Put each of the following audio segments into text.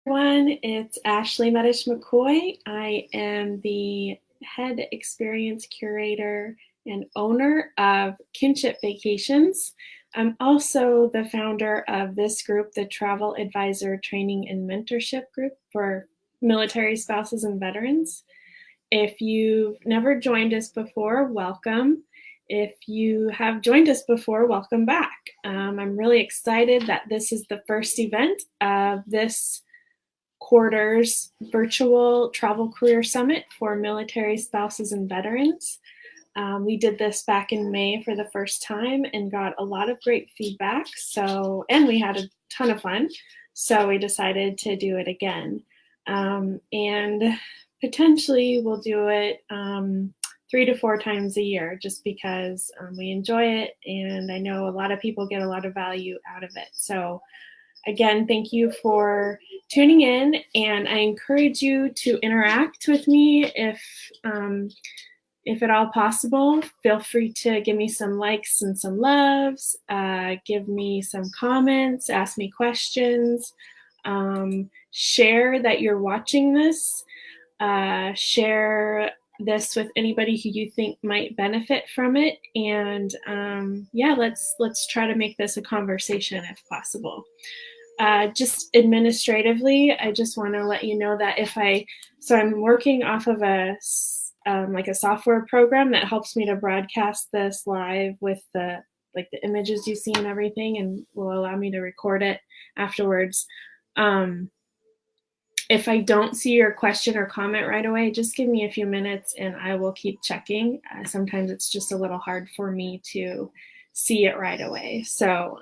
Everyone, it's Ashley Medish McCoy. I am the head experience curator and owner of Kinship Vacations. I'm also the founder of this group, the Travel Advisor Training and Mentorship Group for military spouses and veterans. If you've never joined us before, welcome. If you have joined us before, welcome back. I'm really excited that this is the first event of this quarter's virtual travel career summit for military spouses and veterans. We did this back in May for the first time and got a lot of great feedback. And we had a ton of fun. So we decided to do it again. And potentially we'll do it 3 to 4 times a year just because we enjoy it. And I know a lot of people get a lot of value out of it. So again, thank you for tuning in, and I encourage you to interact with me if at all possible. Feel free to give me some likes and some loves, give me some comments, ask me questions, share that you're watching this, share this with anybody who you think might benefit from it, and yeah, let's try to make this a conversation if possible. Just administratively, I just want to let you know that so I'm working off of like a software program that helps me to broadcast this live with the images you see and everything, and will allow me to record it afterwards. If I don't see your question or comment right away, just give me a few minutes and I will keep checking. Sometimes it's just a little hard for me to see it right away. So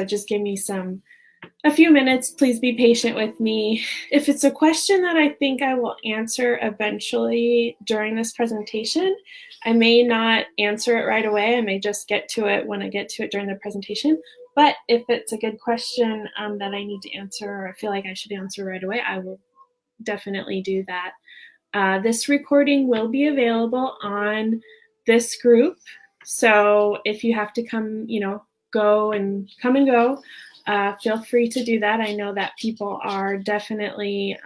just give me a few minutes. Please be patient with me. If it's a question that I think I will answer eventually during this presentation, I may not answer it right away. I may just get to it when I get to it during the presentation. But if it's a good question that I need to answer or I feel like I should answer right away, I will definitely do that. This recording will be available on this group. So if you have to come and go, feel free to do that. I know that people are definitely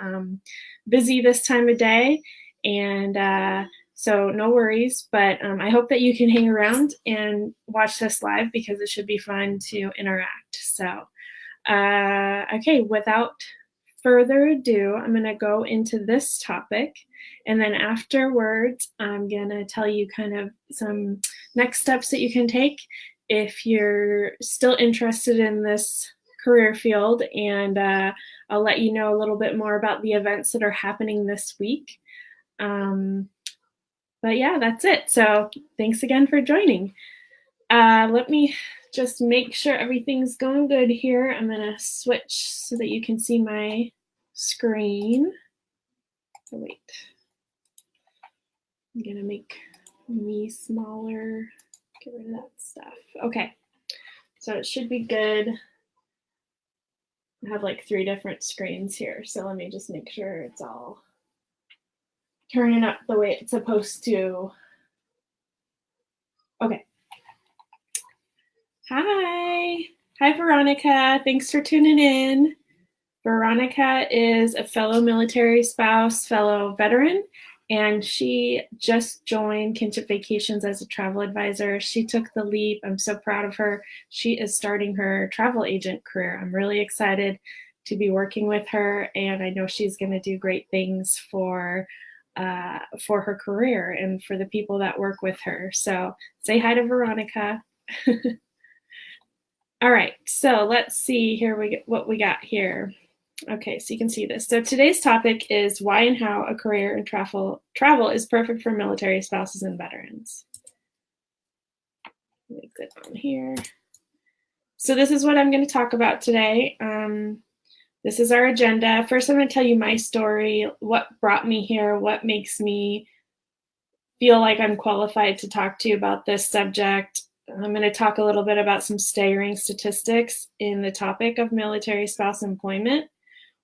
busy this time of day, and so no worries, but I hope that you can hang around and watch this live because it should be fun to interact. So, okay, without further ado, I'm going to go into this topic, and then afterwards, I'm going to tell you kind of some next steps that you can take if you're still interested in this career field, and I'll let you know a little bit more about the events that are happening this week. But yeah, that's it. So thanks again for joining. Let me just make sure everything's going good here. I'm going to switch so that you can see my screen. Oh, wait. I'm going to make me smaller. Get rid of that stuff. Okay. So it should be good. I have like 3 different screens here. So let me just make sure it's all turning up the way it's supposed to. Okay. Hi, Veronica. Thanks for tuning in. Veronica is a fellow military spouse, fellow veteran, and she just joined Kinship Vacations as a travel advisor. She took the leap. I'm so proud of her. She is starting her travel agent career. I'm really excited to be working with her, and I know she's going to do great things for her career and for the people that work with her. So say hi to Veronica. All right, so let's see here what we got here. Okay, so you can see this. So today's topic is why and how a career in travel is perfect for military spouses and veterans. Let me click on here. So this is what I'm going to talk about today. This is our agenda. First, I'm going to tell you my story, what brought me here, what makes me feel like I'm qualified to talk to you about this subject. I'm going to talk a little bit about some staggering statistics in the topic of military spouse employment,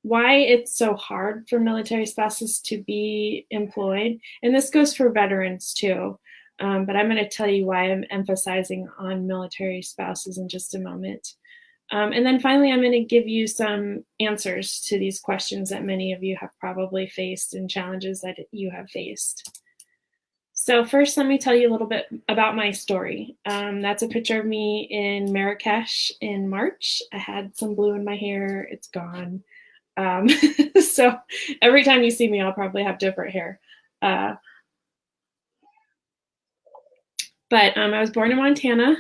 why it's so hard for military spouses to be employed, and this goes for veterans too. But I'm going to tell you why I'm emphasizing on military spouses in just a moment. And then finally, I'm going to give you some answers to these questions that many of you have probably faced and challenges that you have faced. So first, let me tell you a little bit about my story. That's a picture of me in Marrakesh in March. I had some blue in my hair. It's gone. So every time you see me, I'll probably have different hair. But I was born in Montana.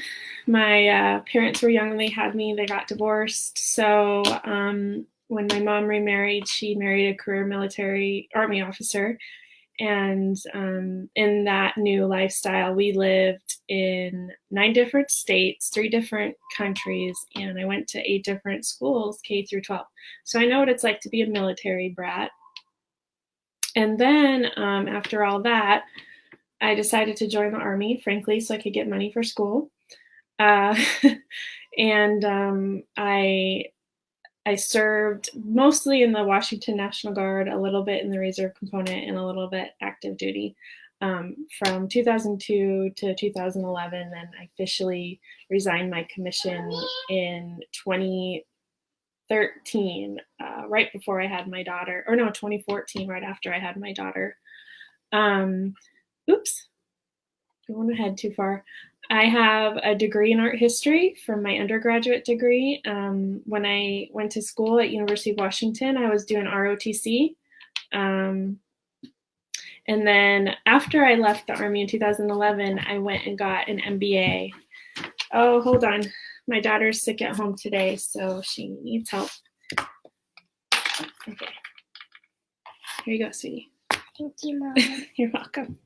My parents were young when they had me. They got divorced. So when my mom remarried, she married a career military Army officer. And in that new lifestyle, we lived in 9 different states, 3 different countries, and I went to 8 different schools, K through 12. So I know what it's like to be a military brat. And then after all that, I decided to join the Army, frankly, so I could get money for school. And I served mostly in the Washington National Guard, a little bit in the reserve component, and a little bit active duty from 2002 to 2011. Then I officially resigned my commission in 2013, right before I had my daughter, or no, 2014, right after I had my daughter. Oops, I went ahead too far. I have a degree in art history from my undergraduate degree. When I went to school at University of Washington, I was doing ROTC. And then after I left the Army in 2011, I went and got an MBA. Oh, hold on. My daughter's sick at home today, so she needs help. Okay. Here you go, sweetie. Thank you, Mom. You're welcome.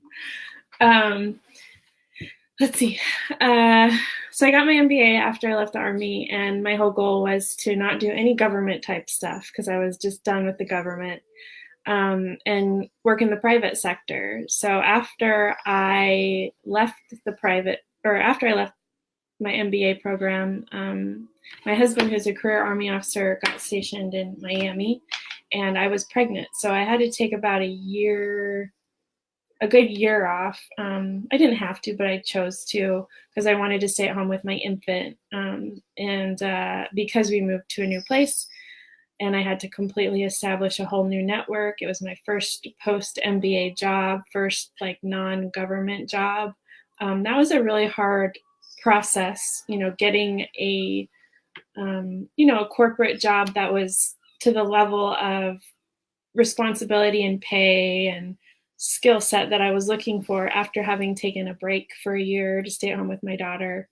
Let's see. So I got my MBA after I left the Army, and my whole goal was to not do any government type stuff because I was just done with the government, and work in the private sector. So after I left my MBA program, my husband, who's a career Army officer, got stationed in Miami, and I was pregnant. So I had to take about a good year off. I didn't have to, but I chose to because I wanted to stay at home with my infant. And because we moved to a new place and I had to completely establish a whole new network, it was my first post MBA job, first like non-government job. That was a really hard process, getting a corporate job that was to the level of responsibility and pay and skill set that I was looking for after having taken a break for a year to stay at home with my daughter.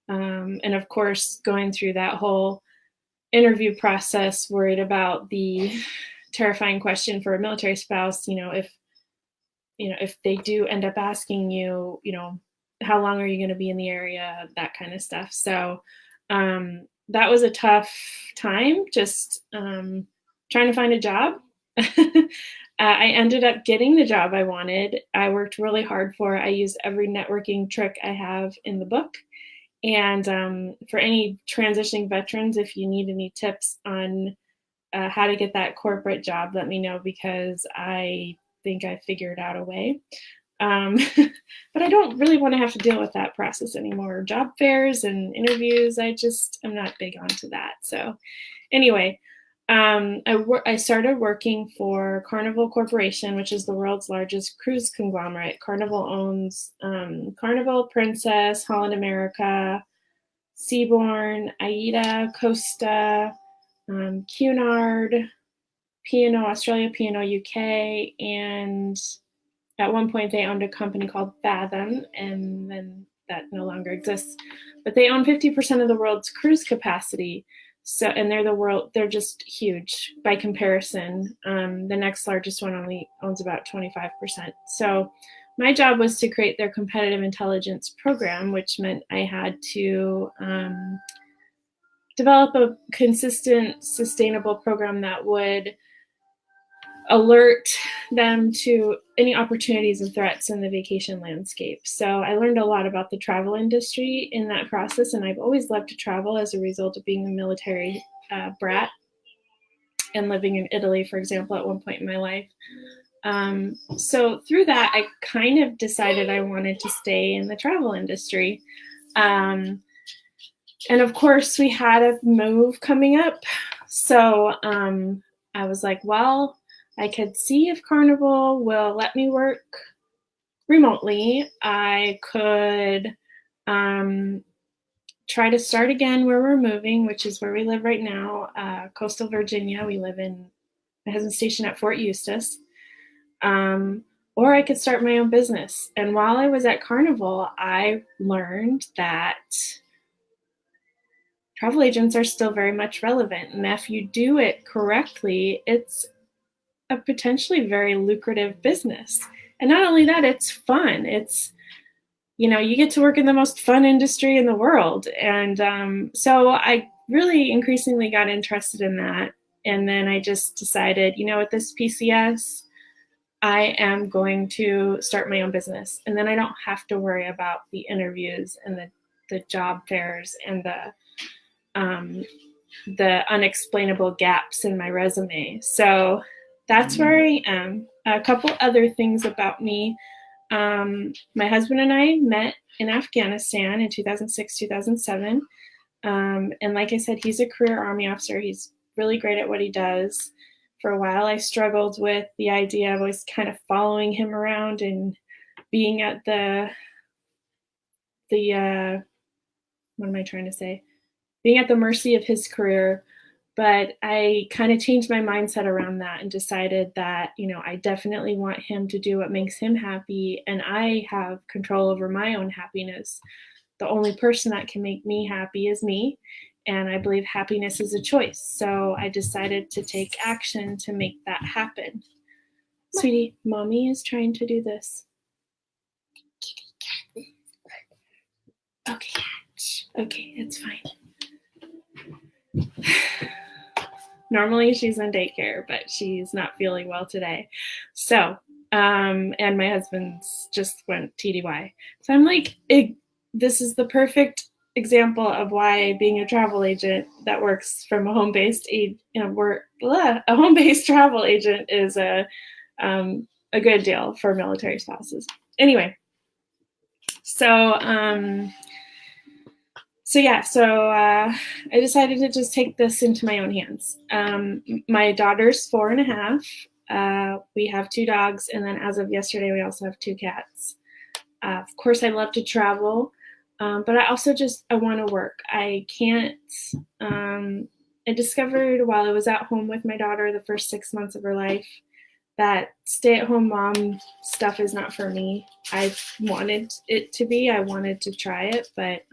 And of course, going through that whole interview process, worried about the terrifying question for a military spouse, if they do end up asking you, how long are you going to be in the area, that kind of stuff. So that was a tough time, just trying to find a job. I ended up getting the job I wanted. I worked really hard for it. I used every networking trick I have in the book. And for any transitioning veterans, if you need any tips on how to get that corporate job, let me know, because I think I figured out a way. But I don't really want to have to deal with that process anymore. Job fairs and interviews, I'm not big onto that. So anyway, I started working for Carnival Corporation, which is the world's largest cruise conglomerate. Carnival owns Carnival, Princess, Holland America, Seabourn, AIDA, Costa, Cunard, P&O Australia, P&O UK, and at one point they owned a company called Fathom, and then that no longer exists. But they own 50% of the world's cruise capacity. So, and they're just huge by comparison. The next largest one only owns about 25%. So my job was to create their competitive intelligence program, which meant I had to develop a consistent, sustainable program that would alert them to any opportunities and threats in the vacation landscape. So I learned a lot about the travel industry in that process, and I've always loved to travel as a result of being a military brat and living in Italy, for example, at one point in my life. So through that, I kind of decided I wanted to stay in the travel industry. And of course, we had a move coming up. So I was like, well, I could see if Carnival will let me work remotely. I could try to start again where we're moving, which is where we live right now, coastal Virginia. We live in, my husband's stationed at Fort Eustis. Or I could start my own business. And while I was at Carnival, I learned that travel agents are still very much relevant. And if you do it correctly, it's a potentially very lucrative business. And not only that, it's fun. It's, you know, you get to work in the most fun industry in the world. And so I really increasingly got interested in that. And then I just decided, you know, with this PCS, I am going to start my own business. And then I don't have to worry about the interviews and the job fairs and the unexplainable gaps in my resume. So that's where I am. A couple other things about me. My husband and I met in Afghanistan in 2006, 2007. And like I said, he's a career Army officer. He's really great at what he does. For a while, I struggled with the idea of always kind of following him around and being at what am I trying to say? Being at the mercy of his career. But I kind of changed my mindset around that and decided that, you know, I definitely want him to do what makes him happy, and I have control over my own happiness. The only person that can make me happy is me. And I believe happiness is a choice. So I decided to take action to make that happen. Sweetie, mommy is trying to do this. Okay. Okay, it's fine. Normally she's in daycare, but she's not feeling well today. So, and my husband's just went TDY. So I'm like, this is the perfect example of why being a travel agent that works from a home-based a home-based travel agent is a good deal for military spouses. Anyway, so I decided to just take this into my own hands. My daughter's 4.5. We have 2 dogs, and then as of yesterday, we also have 2 cats. Of course, I love to travel, but I also I want to work. I can't. I discovered while I was at home with my daughter the first 6 months of her life that stay-at-home mom stuff is not for me. I wanted it to be. I wanted to try it, but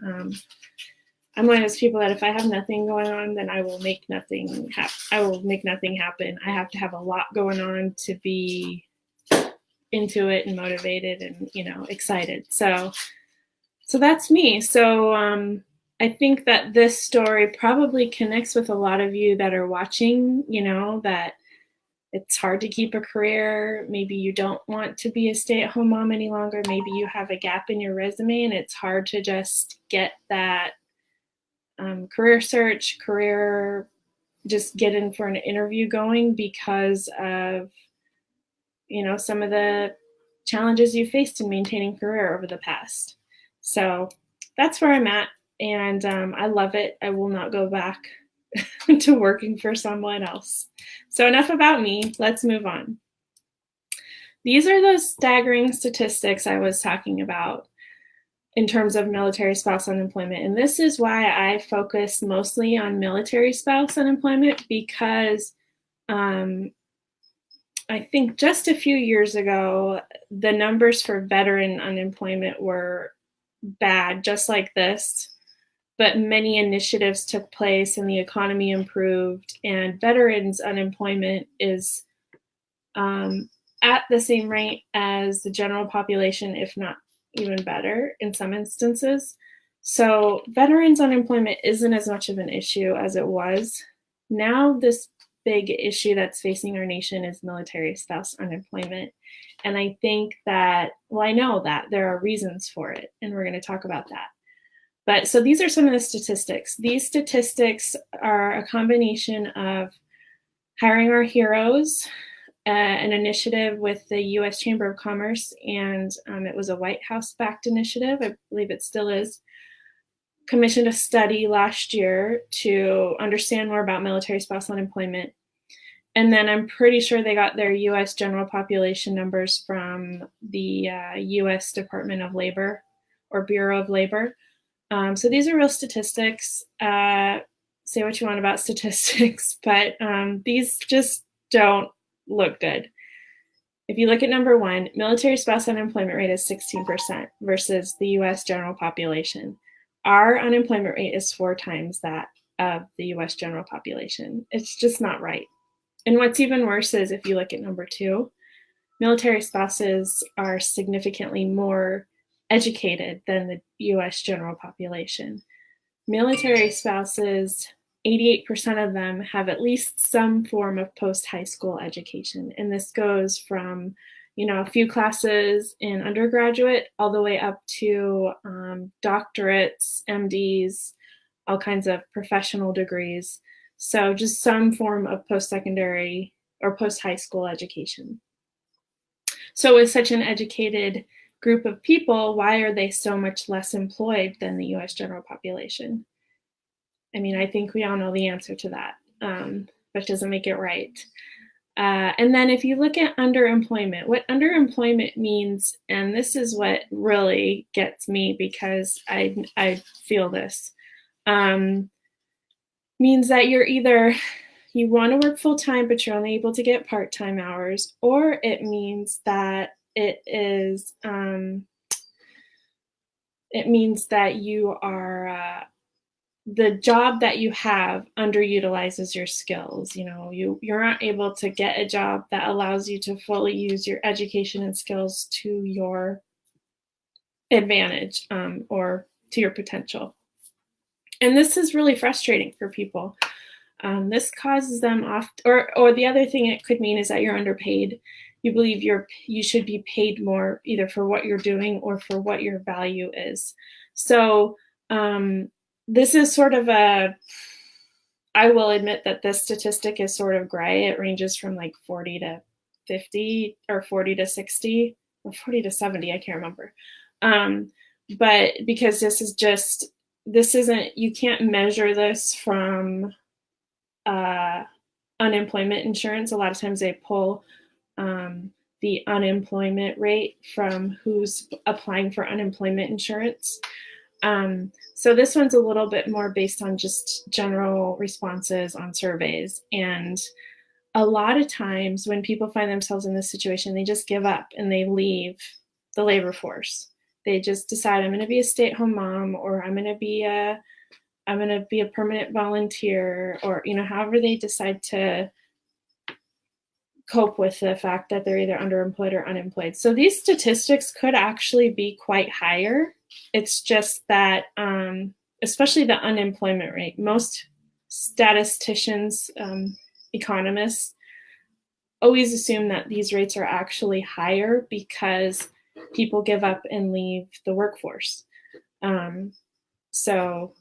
I'm one of those people that if I have nothing going on, then I will make nothing happen. I will make nothing happen. I have to have a lot going on to be into it and motivated and, you know, excited. So that's me. So I think that this story probably connects with a lot of you that are watching, you know, that it's hard to keep a career. Maybe you don't want to be a stay-at-home mom any longer. Maybe you have a gap in your resume and it's hard to just get that career search, just get in for an interview going because of, you know, some of the challenges you faced in maintaining career over the past. So that's where I'm at, and I love it. I will not go back to working for someone else. So enough about me. Let's move on. These are those staggering statistics I was talking about in terms of military spouse unemployment. And this is why I focus mostly on military spouse unemployment, because I think just a few years ago, the numbers for veteran unemployment were bad, just like this. But many initiatives took place and the economy improved, and veterans unemployment is at the same rate as the general population, if not even better in some instances. So veterans unemployment isn't as much of an issue as it was. Now this big issue that's facing our nation is military spouse unemployment. And I think that, well, I know that there are reasons for it, and we're going to talk about that. But so these are some of the statistics. These statistics are a combination of Hiring Our Heroes, an initiative with the U.S. Chamber of Commerce, and it was a White House-backed initiative. I believe it still is. commissioned a study last year to understand more about military spouse unemployment. And then I'm pretty sure they got their US general population numbers from the US Department of Labor or Bureau of Labor. So these are real statistics. Say what you want about statistics, but these just don't look good. If you look at number one, military spouse unemployment rate is 16% versus the US general population. Our unemployment rate is 4 times that of the US general population. It's just not right. And what's even worse is if you look at number two, military spouses are significantly more educated than the US general population. Military spouses, 88% of them have at least some form of post-high school education. And this goes from, a few classes in undergraduate all the way up to doctorates, MDs, all kinds of professional degrees. So just some form of post-secondary or post-high school education. So with such an educated group of people, why are they so much less employed than the US general population? I mean, I think we all know the answer to that, but doesn't make it right. And then if you look at underemployment, what underemployment means, and this is what really gets me because I feel this, means that you're either, you want to work full time, but you're only able to get part-time hours, or it means that it means that you are, the job that you have underutilizes your skills. You're not able to get a job that allows you to fully use your education and skills to your advantage or to your potential. And this is really frustrating for people. This causes them or the other thing it could mean is that you're underpaid. You believe you should be paid more either for what you're doing or for what your value is. So this is sort of I will admit that this statistic is sort of gray. It ranges from like 40 to 50 or 40 to 60 or 40 to 70, I can't remember. But because this isn't, you can't measure this from unemployment insurance. A lot of times they pull the unemployment rate from who's applying for unemployment insurance. So this one's a little bit more based on just general responses on surveys. And a lot of times when people find themselves in this situation, they just give up and they leave the labor force. They just decide, I'm going to be a stay-at-home mom, or I'm going to be a permanent volunteer, or, however they decide to cope with the fact that they're either underemployed or unemployed. So these statistics could actually be quite higher. It's just that, especially the unemployment rate, most statisticians, economists, always assume that these rates are actually higher because people give up and leave the workforce. So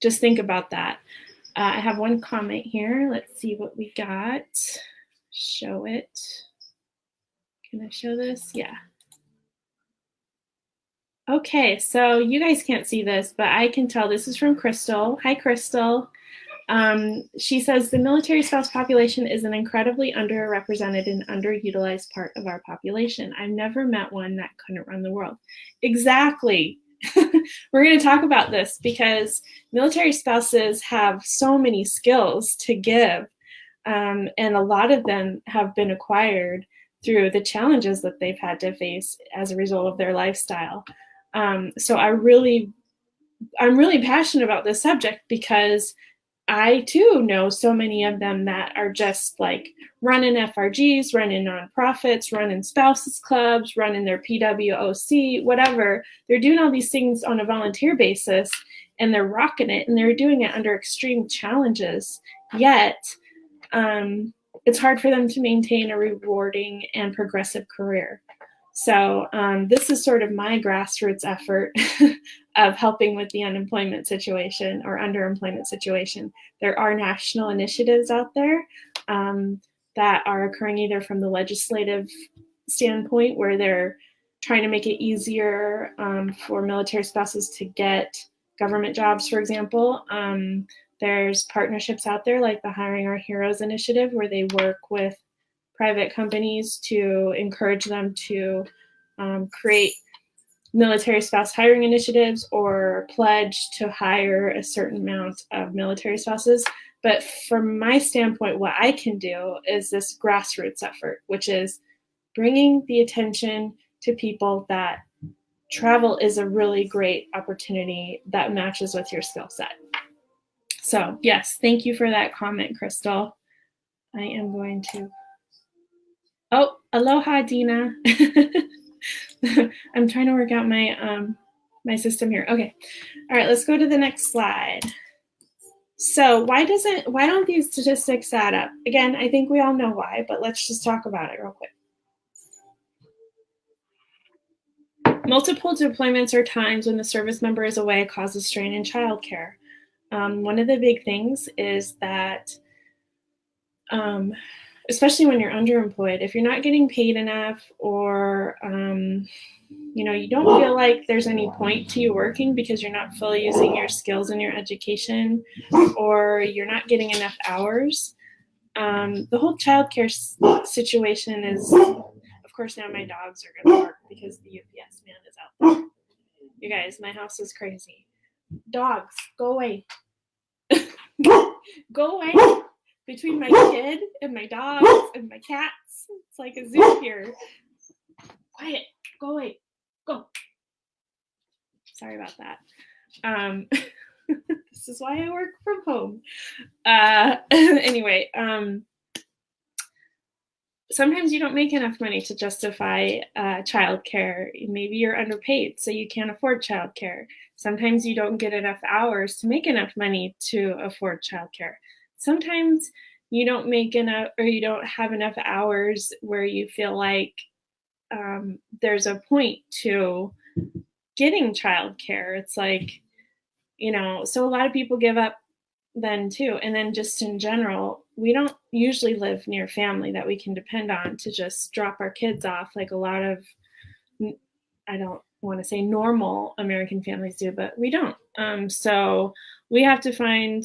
just think about that. I have one comment here. Let's see what we got. Show it. Can I show this? Yeah. Okay, so you guys can't see this, but I can tell this is from Crystal. Hi, Crystal. She says the military spouse population is an incredibly underrepresented and underutilized part of our population. I've never met one that couldn't run the world. Exactly. We're going to talk about this because military spouses have so many skills to give, and a lot of them have been acquired through the challenges that they've had to face as a result of their lifestyle. So I'm really passionate about this subject because I too know so many of them that are just like running FRGs, running nonprofits, running spouses clubs, running their PWOC, whatever. They're doing all these things on a volunteer basis and they're rocking it and they're doing it under extreme challenges. Yet it's hard for them to maintain a rewarding and progressive career. So this is sort of my grassroots effort of helping with the unemployment situation or underemployment situation. There are national initiatives out there that are occurring either from the legislative standpoint where they're trying to make it easier for military spouses to get government jobs, for example. There's partnerships out there like the Hiring Our Heroes initiative, where they work with private companies to encourage them to create military spouse hiring initiatives or pledge to hire a certain amount of military spouses. But from my standpoint, what I can do is this grassroots effort, which is bringing the attention to people that travel is a really great opportunity that matches with your skill set. So yes, thank you for that comment, Crystal. I am going to, oh, aloha, Dina. I'm trying to work out my my system here. Okay, all right, let's go to the next slide. So why don't these statistics add up? Again, I think we all know why, but let's just talk about it real quick. Multiple deployments or times when the service member is away causes strain in childcare. One of the big things is that, especially when you're underemployed, if you're not getting paid enough, or you don't feel like there's any point to you working because you're not fully using your skills in your education, or you're not getting enough hours, the whole childcare situation is, of course, now my dogs are going to bark because the UPS man is out there. You guys, my house is crazy. Dogs, go away. Go away. Between my kid and my dogs and my cats, it's like a zoo here. Quiet. Go away. Go. Sorry about that. This is why I work from home. Anyway, sometimes you don't make enough money to justify childcare. Maybe you're underpaid, so you can't afford childcare. Sometimes you don't get enough hours to make enough money to afford childcare. Sometimes you don't make enough, or you don't have enough hours where you feel like there's a point to getting childcare. It's like, so a lot of people give up then too. And then just in general, we don't usually live near family that we can depend on to just drop our kids off like a lot of, I don't want to say normal American families do, but we don't. So we have to find,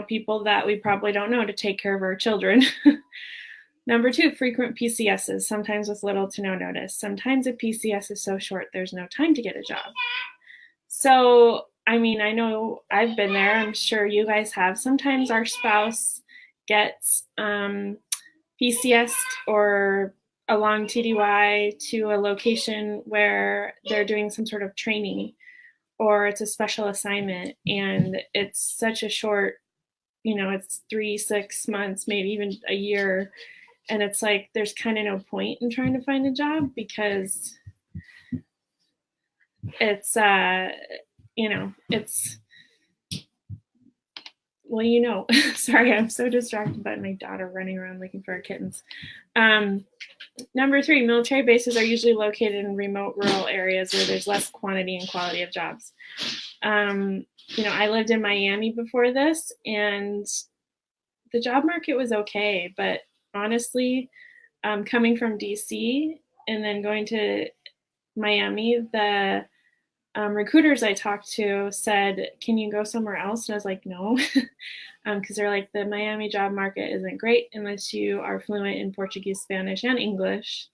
people that we probably don't know to take care of our children. Number 2, frequent PCSs, sometimes with little to no notice. Sometimes a PCS is so short, there's no time to get a job. So, I know I've been there. I'm sure you guys have. Sometimes our spouse gets PCS'd or a long TDY to a location where they're doing some sort of training, or it's a special assignment, and it's such a short, it's 3-6 months, maybe even a year. And it's like, there's kind of no point in trying to find a job because it's, sorry, I'm so distracted by my daughter running around looking for her kittens. Number 3, military bases are usually located in remote rural areas where there's less quantity and quality of jobs. I lived in Miami before this, and the job market was okay, but honestly, coming from DC and then going to Miami, the recruiters I talked to said, can you go somewhere else? And I was like, no, because they're like, the Miami job market isn't great unless you are fluent in Portuguese, Spanish, and English.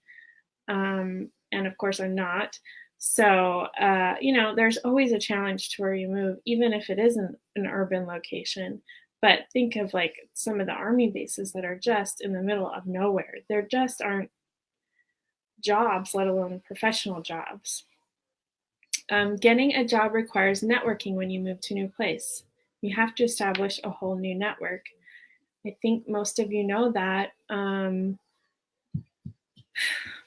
And of course I'm not. So, there's always a challenge to where you move, even if it isn't an urban location. But think of like some of the Army bases that are just in the middle of nowhere. There just aren't jobs, let alone professional jobs. Getting a job requires networking when you move to a new place. You have to establish a whole new network. I think most of you know that.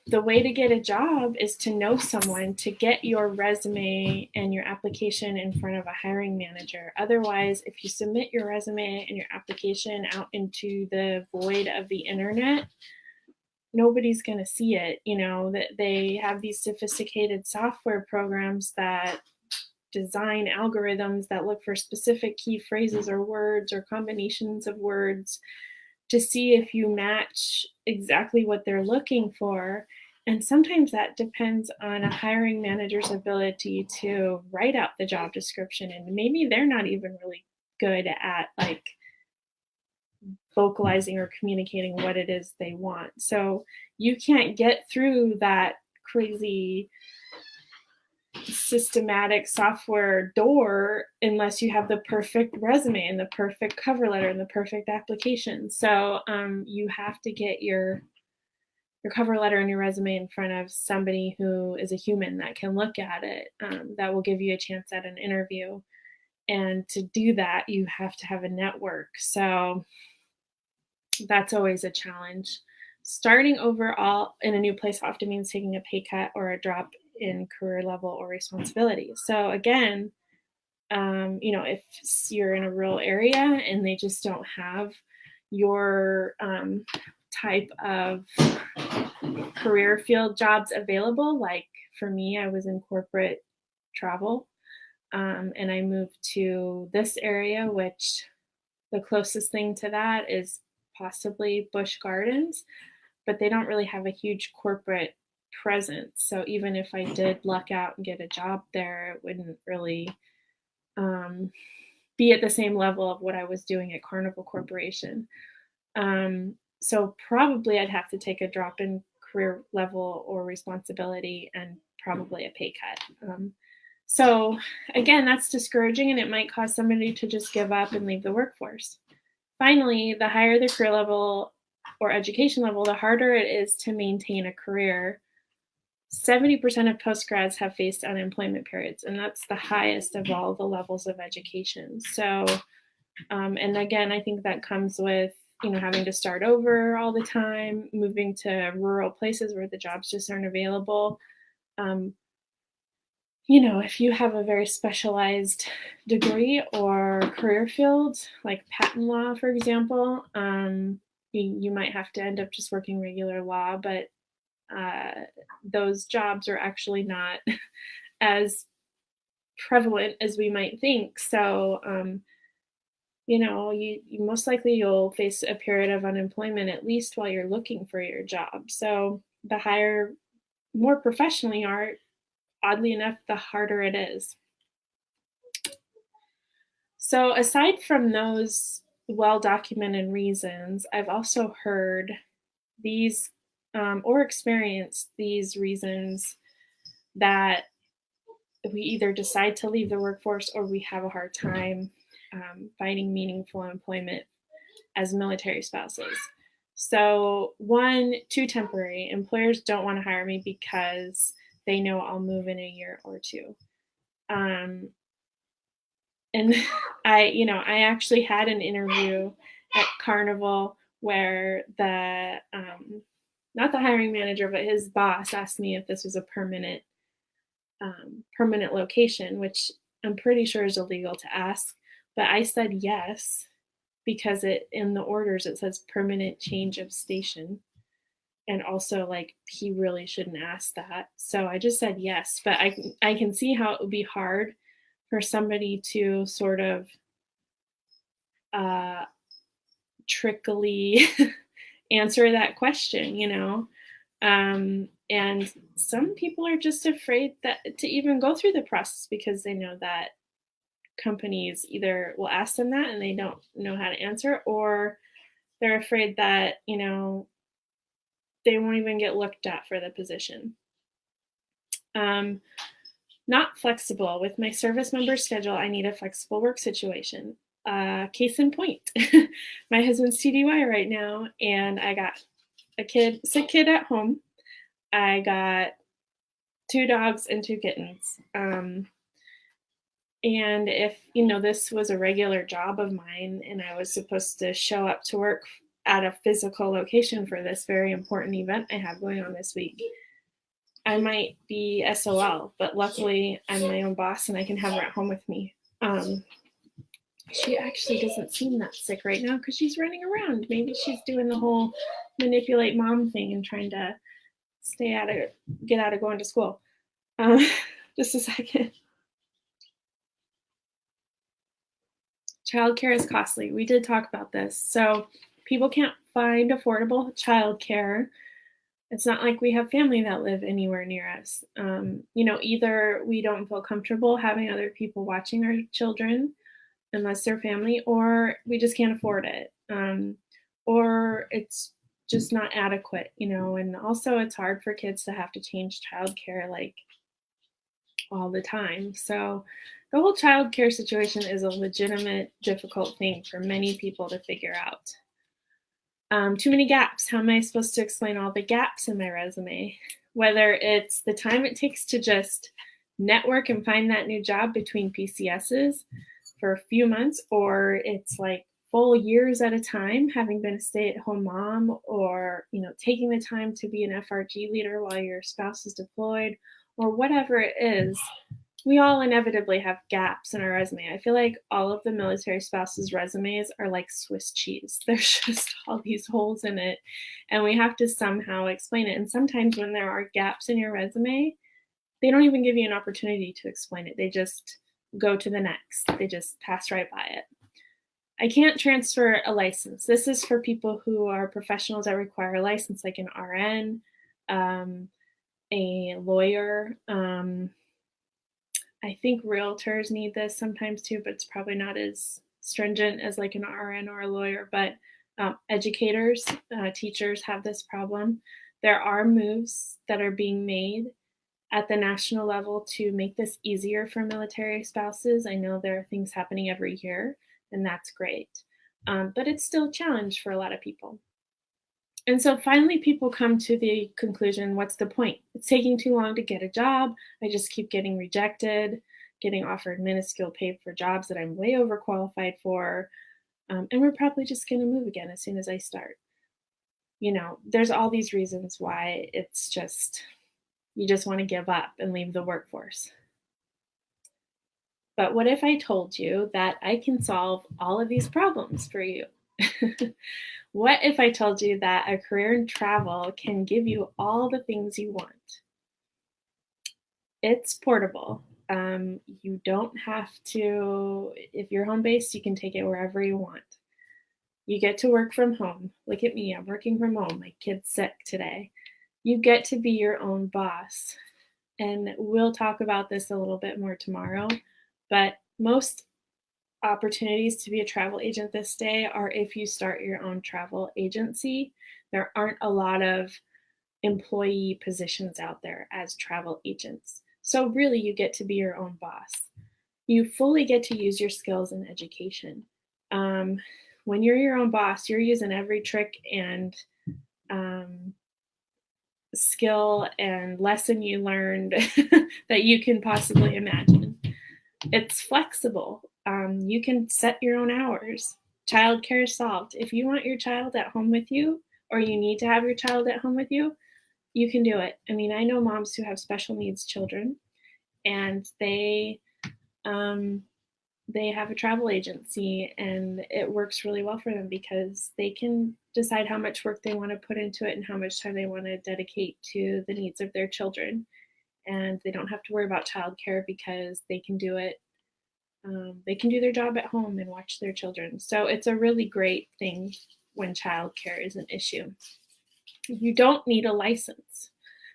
The way to get a job is to know someone, to get your resume and your application in front of a hiring manager. Otherwise, if you submit your resume and your application out into the void of the internet, nobody's going to see it. That they have these sophisticated software programs that design algorithms that look for specific key phrases or words or combinations of words to see if you match exactly what they're looking for. And sometimes that depends on a hiring manager's ability to write out the job description, and maybe they're not even really good at like vocalizing or communicating what it is they want. So you can't get through that crazy systematic software door unless you have the perfect resume and the perfect cover letter and the perfect application. So you have to get your cover letter and your resume in front of somebody who is a human that can look at it, that will give you a chance at an interview. And to do that, you have to have a network. So that's always a challenge. Starting overall in a new place often means taking a pay cut or a drop in career level or responsibility. So again, if you're in a rural area and they just don't have your type of career field jobs available, like for me, I was in corporate travel, and I moved to this area, which the closest thing to that is possibly Busch Gardens, but they don't really have a huge corporate presence. So even if I did luck out and get a job there, it wouldn't really be at the same level of what I was doing at Carnival Corporation. So probably I'd have to take a drop in career level or responsibility and probably a pay cut. So again, that's discouraging, and it might cause somebody to just give up and leave the workforce. Finally, the higher the career level or education level, the harder it is to maintain a career. 70% of postgrads have faced unemployment periods, and that's the highest of all the levels of education. So, and again, I think that comes with having to start over all the time, moving to rural places where the jobs just aren't available. If you have a very specialized degree or career field, like patent law, for example, you might have to end up just working regular law, but those jobs are actually not as prevalent as we might think. So, you most likely you'll face a period of unemployment at least while you're looking for your job. So the higher, more professional you are, oddly enough, the harder it is. So aside from those well-documented reasons, I've also heard these or experienced these reasons that we either decide to leave the workforce or we have a hard time finding meaningful employment as military spouses. So one, too temporary. Employers don't want to hire me because they know I'll move in a year or two. And I actually had an interview at Carnival where not the hiring manager, but his boss asked me if this was a permanent location, which I'm pretty sure is illegal to ask. But I said yes, because in the orders it says permanent change of station. And also, like, he really shouldn't ask that. So I just said yes. But I can see how it would be hard for somebody to sort of trickily answer that question, and some people are just afraid to even go through the process because they know that companies either will ask them that and they don't know how to answer, or they're afraid that, they won't even get looked at for the position. Not flexible. With my service member schedule, I need a flexible work situation. Case in point, my husband's TDY right now, and I got a sick kid at home. I got 2 dogs and 2 kittens. And if, this was a regular job of mine and I was supposed to show up to work at a physical location for this very important event I have going on this week, I might be SOL, but luckily I'm my own boss and I can have her at home with me. She actually doesn't seem that sick right now because she's running around. Maybe she's doing the whole manipulate mom thing and trying to get out of going to school. Just a second. Childcare is costly. We did talk about this. So people can't find affordable childcare. It's not like we have family that live anywhere near us. Either we don't feel comfortable having other people watching our children unless they're family, or we just can't afford it. Or it's just not adequate, and also it's hard for kids to have to change childcare like all the time. So the whole childcare situation is a legitimate, difficult thing for many people to figure out. Too many gaps. How am I supposed to explain all the gaps in my resume? Whether it's the time it takes to just network and find that new job between PCSs for a few months, or it's like full years at a time, having been a stay-at-home mom, or taking the time to be an FRG leader while your spouse is deployed, or whatever it is. We all inevitably have gaps in our resume. I feel like all of the military spouses' resumes are like Swiss cheese. There's just all these holes in it, and we have to somehow explain it. And sometimes when there are gaps in your resume, they don't even give you an opportunity to explain it. They just go to the next. They just pass right by it. I can't transfer a license. This is for people who are professionals that require a license, like an RN, a lawyer. I think realtors need this sometimes too, but it's probably not as stringent as like an RN or a lawyer. But educators, teachers have this problem. There are moves that are being made at the national level to make this easier for military spouses. I know there are things happening every year, and that's great. But it's still a challenge for a lot of people. And so finally, people come to the conclusion, what's the point? It's taking too long to get a job. I just keep getting rejected, getting offered minuscule pay for jobs that I'm way overqualified for. And we're probably just going to move again as soon as I start. There's all these reasons why it's just, you just want to give up and leave the workforce. But what if I told you that I can solve all of these problems for you? What if I told you that a career in travel can give you all the things you want? It's portable. You don't have to, if you're home based, you can take it wherever you want. You get to work from home. Look at me, I'm working from home. My kid's sick today. You get to be your own boss. And we'll talk about this a little bit more tomorrow. But most opportunities to be a travel agent this day are if you start your own travel agency. There aren't a lot of employee positions out there as travel agents. So really, you get to be your own boss. You fully get to use your skills in education. When you're your own boss, you're using every trick and skill and lesson you learned that you can possibly imagine. It's flexible. You can set your own hours. Childcare is solved. If you want your child at home with you, or you need to have your child at home with you, you can do it. I mean, I know moms who have special needs children, and they have a travel agency, and it works really well for them because they can decide how much work they want to put into it and how much time they want to dedicate to the needs of their children. And they don't have to worry about childcare because they can do it. They can do their job at home and watch their children. So it's a really great thing when childcare is an issue. You don't need a license.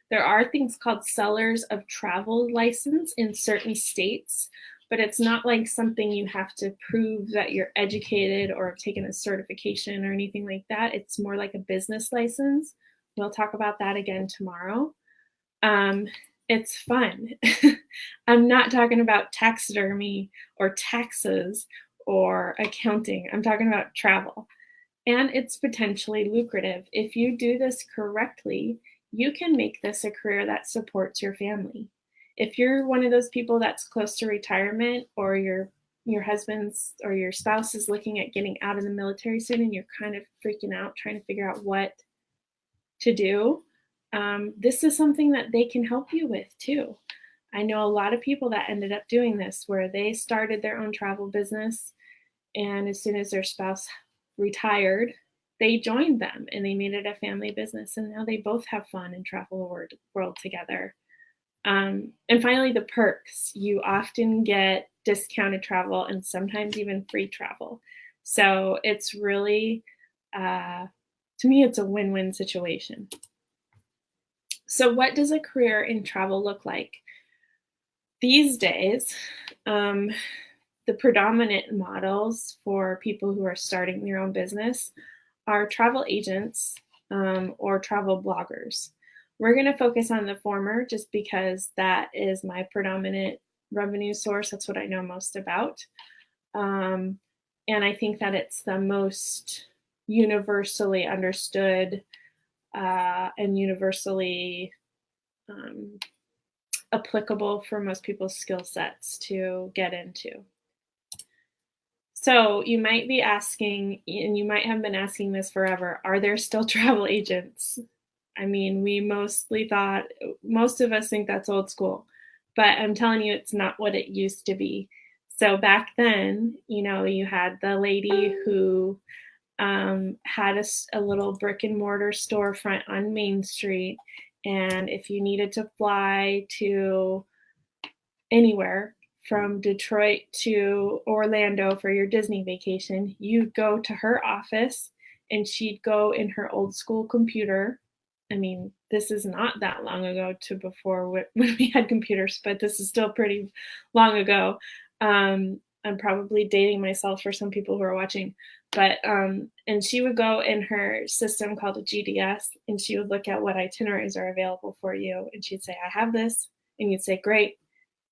There are things called sellers of travel license in certain states, but it's not like something you have to prove that you're educated or have taken a certification or anything like that. It's more like a business license. We'll talk about that again tomorrow. It's fun. I'm not talking about taxidermy or taxes or accounting. I'm talking about travel. And it's potentially lucrative. If you do this correctly, you can make this a career that supports your family. If you're one of those people that's close to retirement, or your husband's or your spouse is looking at getting out of the military soon and you're kind of freaking out trying to figure out what to do, this is something that they can help you with too. I know a lot of people that ended up doing this, where they started their own travel business, and as soon as their spouse retired, they joined them and they made it a family business, and now they both have fun and travel the world together. And finally, the perks. You often get discounted travel and sometimes even free travel. So it's really, to me, it's a win-win situation. So what does a career in travel look like? These days, the predominant models for people who are starting their own business are travel agents or travel bloggers. We're going to focus on the former just because that is my predominant revenue source. That's what I know most about. Um, and I think that it's the most universally understood and universally um, applicable for most people's skill sets to get into. So you might be asking, and you might have been asking this forever, are there still travel agents? I mean, we mostly thought, most of us think that's old school, but I'm telling you, it's not what it used to be. So back then, you had the lady who had a little brick and mortar storefront on Main Street. And if you needed to fly to anywhere from Detroit to Orlando for your Disney vacation, you'd go to her office and she'd go in her old school computer. I mean, this is not that long ago to before when we had computers, but this is still pretty long ago. I'm probably dating myself for some people who are watching, but and she would go in her system called a GDS and she would look at what itineraries are available for you. And she'd say, I have this. And you'd say, great.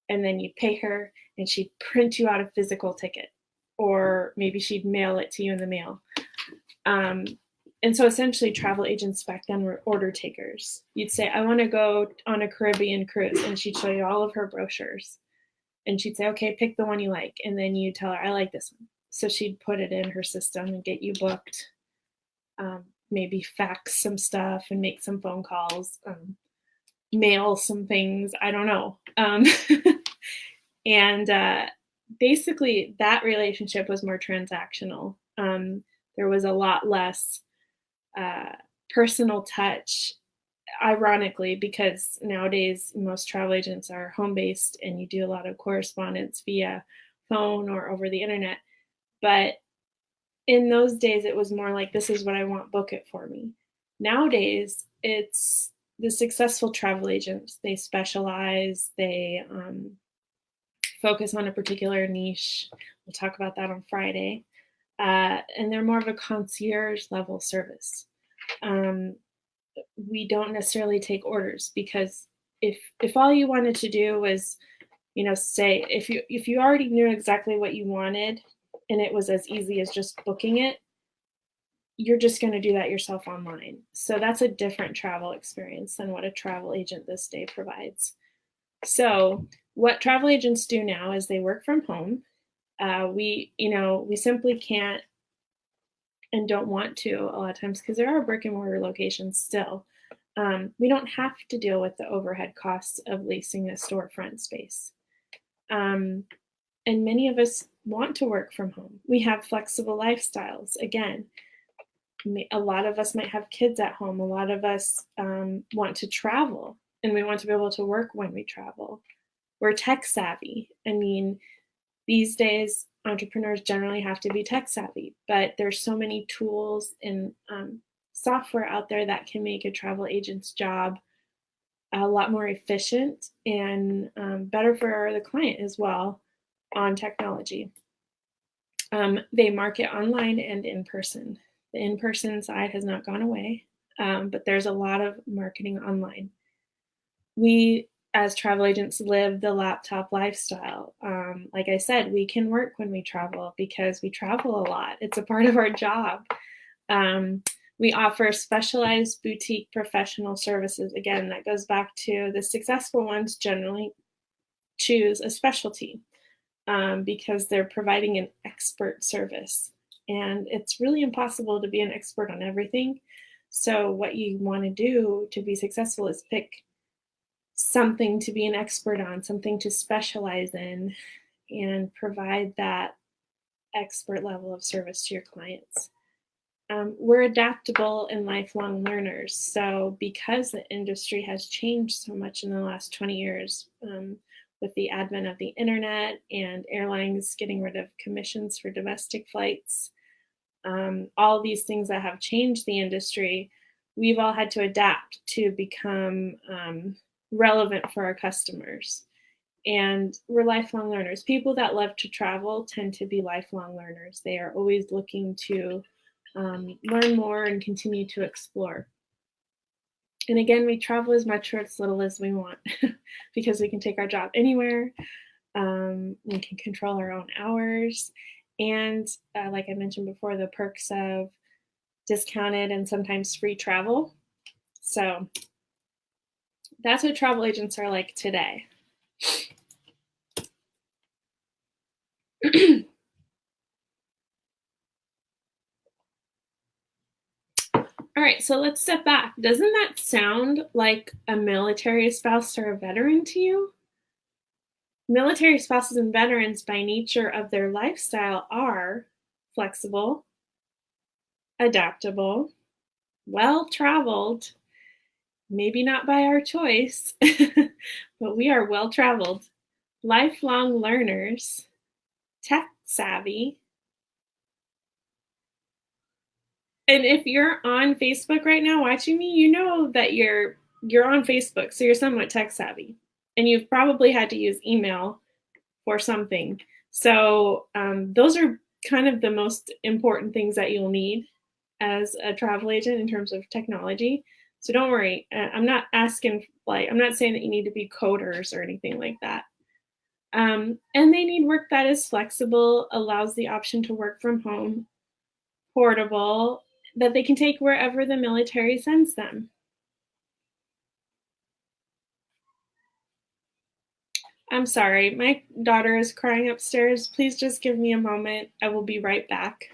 And then you'd pay her and she'd print you out a physical ticket, or maybe she'd mail it to you in the mail. And so essentially travel agents back then were order takers. You'd say, I want to go on a Caribbean cruise, and she'd show you all of her brochures. And she'd say, okay, pick the one you like. And then you tell her, I like this one. So she'd put it in her system and get you booked, maybe fax some stuff and make some phone calls, mail some things. I don't know. And basically that relationship was more transactional. There was a lot less personal touch, ironically, because nowadays most travel agents are home-based and you do a lot of correspondence via phone or over the internet. But in those days, it was more like, this is what I want, book it for me. Nowadays, it's the successful travel agents. They specialize, they focus on a particular niche. We'll talk about that on Friday. And they're more of a concierge level service. We don't necessarily take orders, because if all you wanted to do was, say, if you already knew exactly what you wanted and it was as easy as just booking it, you're just going to do that yourself online. So that's a different travel experience than what a travel agent this day provides. So what travel agents do now is they work from home. We simply can't and don't want to a lot of times, because there are brick and mortar locations still. We don't have to deal with the overhead costs of leasing a storefront space. And many of us want to work from home. We have flexible lifestyles. Again, a lot of us might have kids at home. A lot of us want to travel, and we want to be able to work when we travel. We're tech savvy. I mean, these days, entrepreneurs generally have to be tech savvy, but there's so many tools and software out there that can make a travel agent's job a lot more efficient and better for the client as well on technology. They market online and in person. The in-person side has not gone away, but there's a lot of marketing online. We, as travel agents, live the laptop lifestyle. Like I said, we can work when we travel because we travel a lot. It's a part of our job. We offer specialized boutique professional services. Again, that goes back to the successful ones generally choose a specialty because they're providing an expert service. And it's really impossible to be an expert on everything. So what you want to do to be successful is pick something to be an expert on, something to specialize in, and provide that expert level of service to your clients. We're adaptable and lifelong learners. So because the industry has changed so much in the last 20 years, with the advent of the internet and airlines getting rid of commissions for domestic flights, all these things that have changed the industry, we've all had to adapt to become relevant for our customers. And we're lifelong learners. People that love to travel tend to be lifelong learners. They are always looking to learn more and continue to explore. And again, we travel as much or as little as we want because we can take our job anywhere. We can control our own hours. And like I mentioned before, the perks of discounted and sometimes free travel. So that's what travel agents are like today. All right, so let's step back. Doesn't that sound like a military spouse or a veteran to you? Military spouses and veterans, by nature of their lifestyle, are flexible, adaptable, well-traveled, maybe not by our choice, but we are well-traveled, lifelong learners, tech savvy. And if you're on Facebook right now watching me, you know that you're on Facebook, so you're somewhat tech savvy. And you've probably had to use email for something. So those are kind of the most important things that you'll need as a travel agent in terms of technology. So don't worry. I'm not saying that you need to be coders or anything like that. And they need work that is flexible, allows the option to work from home, portable, that they can take wherever the military sends them. I'm sorry, my daughter is crying upstairs. Please just give me a moment. I will be right back.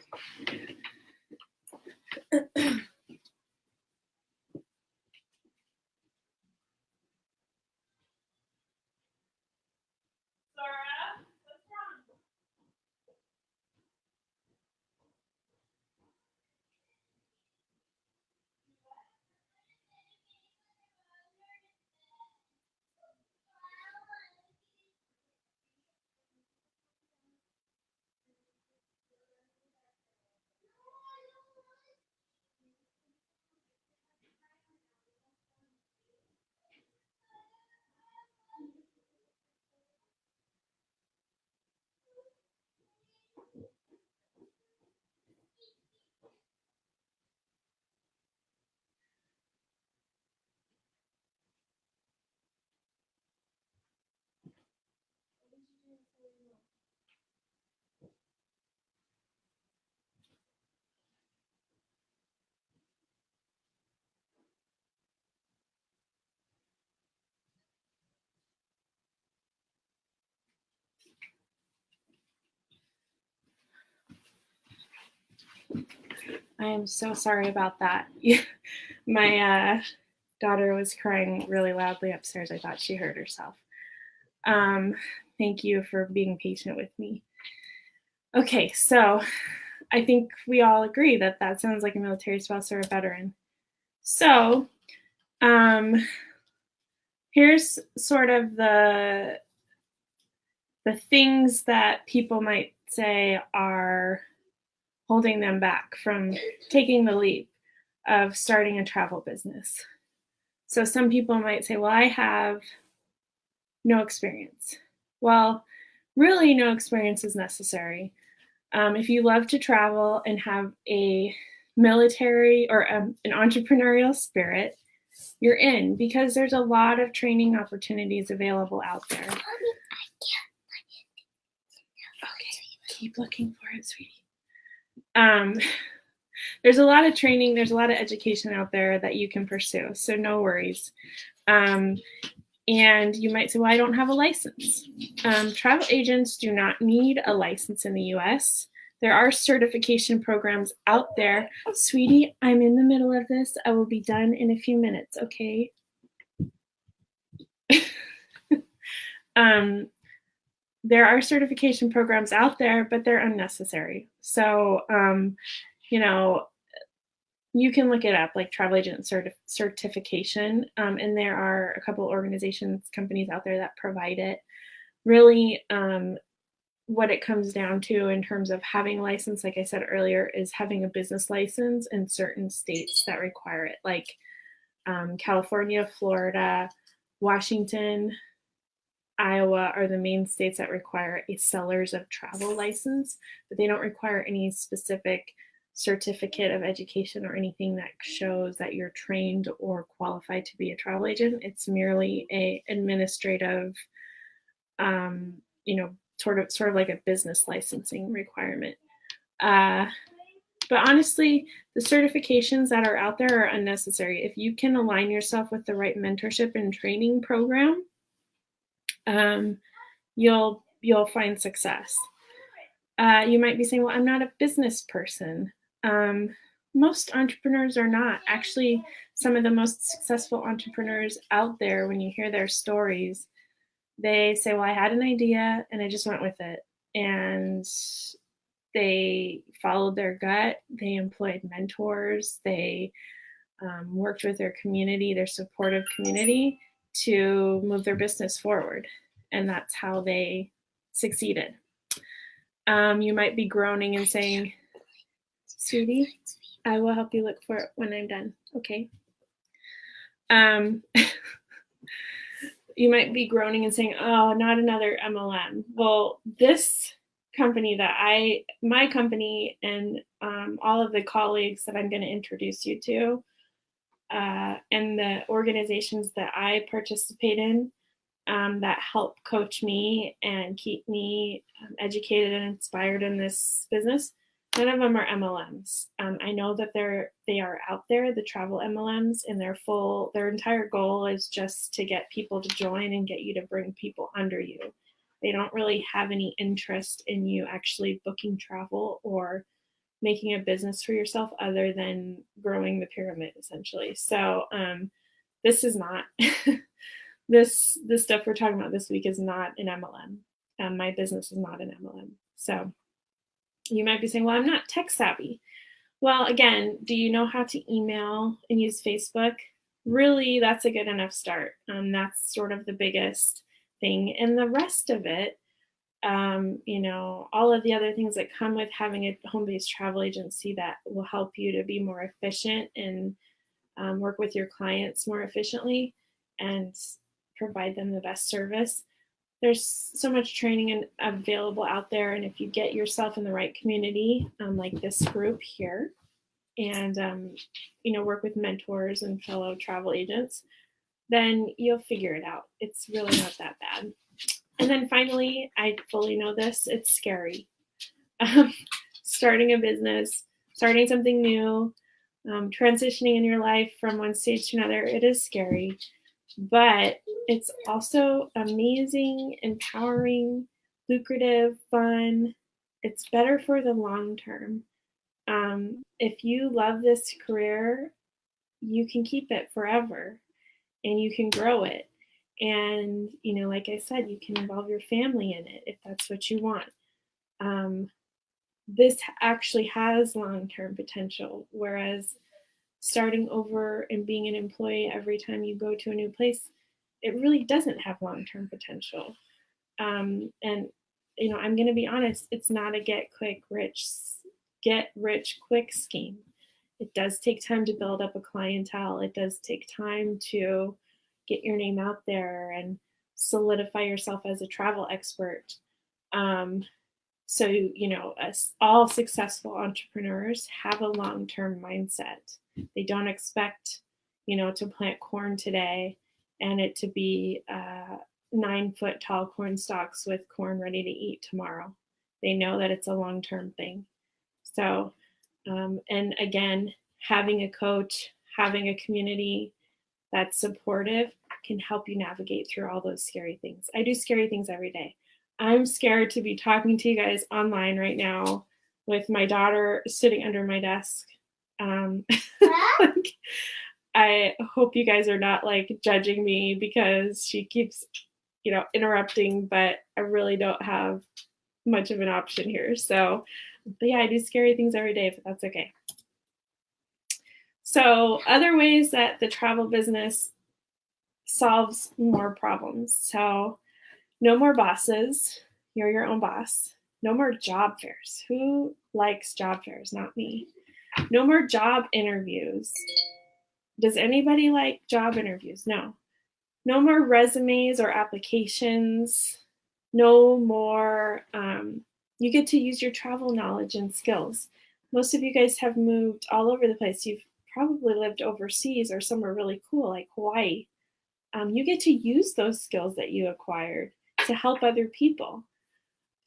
I am so sorry about that. My daughter was crying really loudly upstairs. I thought she hurt herself. Thank you for being patient with me. Okay, so I think we all agree that that sounds like a military spouse or a veteran. So here's sort of the things that people might say are holding them back from taking the leap of starting a travel business. So some people might say, well, I have no experience. Well, really, no experience is necessary. If you love to travel and have a military or an entrepreneurial spirit, you're in, because there's a lot of training opportunities available out there. Okay, keep looking for it, sweetie. There's a lot of training, there's a lot of education out there that you can pursue, so no worries. And you might say, well, I don't have a license. Travel agents do not need a license in the US. There are certification programs out there. Sweetie, I'm in the middle of this. I will be done in a few minutes, okay? There are certification programs out there, but they're unnecessary. So, you know, you can look it up, like travel agent certification, and there are a couple organizations, companies out there that provide it. Really, what it comes down to in terms of having a license, like I said earlier, is having a business license in certain states that require it, like California, Florida, Washington, Iowa are the main states that require a seller's of travel license, but they don't require any specific certificate of education or anything that shows that you're trained or qualified to be a travel agent. It's merely a administrative, sort of like a business licensing requirement. But honestly, the certifications that are out there are unnecessary. If you can align yourself with the right mentorship and training program, you'll find success. You might be saying, well, I'm not a business person. Most entrepreneurs are not. Actually, some of the most successful entrepreneurs out there, when you hear their stories, they say, well, I had an idea and I just went with it. And they followed their gut. They employed mentors. They worked with their community, their supportive community, to move their business forward. And that's how they succeeded. You might be groaning and saying, sweetie, I will help you look for it when I'm done. Okay. You might be groaning and saying, oh, not another MLM. Well, this company my company and all of the colleagues that I'm going to introduce you to, and the organizations that I participate in, that help coach me and keep me educated and inspired in this business, none of them are MLMs. I know that they are out there, the travel MLMs, and their entire goal is just to get people to join and get you to bring people under you. They don't really have any interest in you actually booking travel or making a business for yourself other than growing the pyramid, essentially. So this is not this stuff we're talking about this week is not an MLM. My business is not an MLM. So you might be saying, well, I'm not tech savvy. Well, again, do you know how to email and use Facebook? Really, that's a good enough start. That's sort of the biggest thing. And the rest of it, all of the other things that come with having a home-based travel agency that will help you to be more efficient and work with your clients more efficiently and provide them the best service. There's so much training available out there. And if you get yourself in the right community, like this group here, and, work with mentors and fellow travel agents, then you'll figure it out. It's really not that bad. And then finally, I fully know this, it's scary. Starting a business, starting something new, transitioning in your life from one stage to another, it is scary. But it's also amazing, empowering, lucrative, fun. It's better for the long term. If you love this career, you can keep it forever and you can grow it. And, like I said, you can involve your family in it if that's what you want. This actually has long-term potential, whereas starting over and being an employee every time you go to a new place, it really doesn't have long-term potential. And I'm going to be honest, it's not a get rich quick scheme. It does take time to build up a clientele. It does take time to get your name out there and solidify yourself as a travel expert. So, all successful entrepreneurs have a long-term mindset. They don't expect, to plant corn today and it to be 9-foot tall corn stalks with corn ready to eat tomorrow. They know that it's a long-term thing. So, and again, having a coach, having a community that's supportive can help you navigate through all those scary things. I do scary things every day. I'm scared to be talking to you guys online right now with my daughter sitting under my desk. I hope you guys are not judging me because she keeps, interrupting, but I really don't have much of an option here. So, but yeah, I do scary things every day, but that's okay. So other ways that the travel business solves more problems. So no more bosses. You're your own boss. No more job fairs. Who likes job fairs? Not me. No more job interviews. Does anybody like job interviews? No. No more resumes or applications. No more, you get to use your travel knowledge and skills. Most of you guys have moved all over the place. You've probably lived overseas or somewhere really cool like Hawaii. You get to use those skills that you acquired to help other people.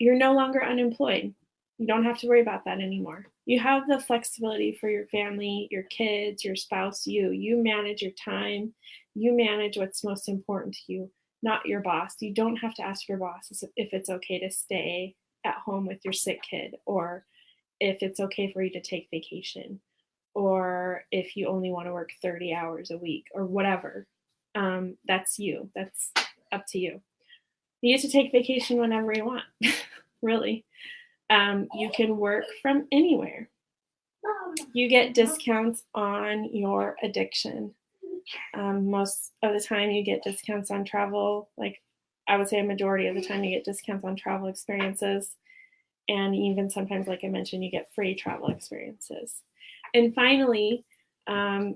You're no longer unemployed. You don't have to worry about that anymore. You have the flexibility for your family, your kids, your spouse, you. You manage your time. You manage what's most important to you, not your boss. You don't have to ask your boss if it's okay to stay at home with your sick kid, or if it's okay for you to take vacation, or if you only want to work 30 hours a week, or whatever. That's you. That's up to you. You get to take vacation whenever you want, really. You can work from anywhere. You get discounts on your addiction. Most of the time you get discounts on travel. Like I would say a majority of the time you get discounts on travel experiences. And even sometimes, like I mentioned, you get free travel experiences. And finally,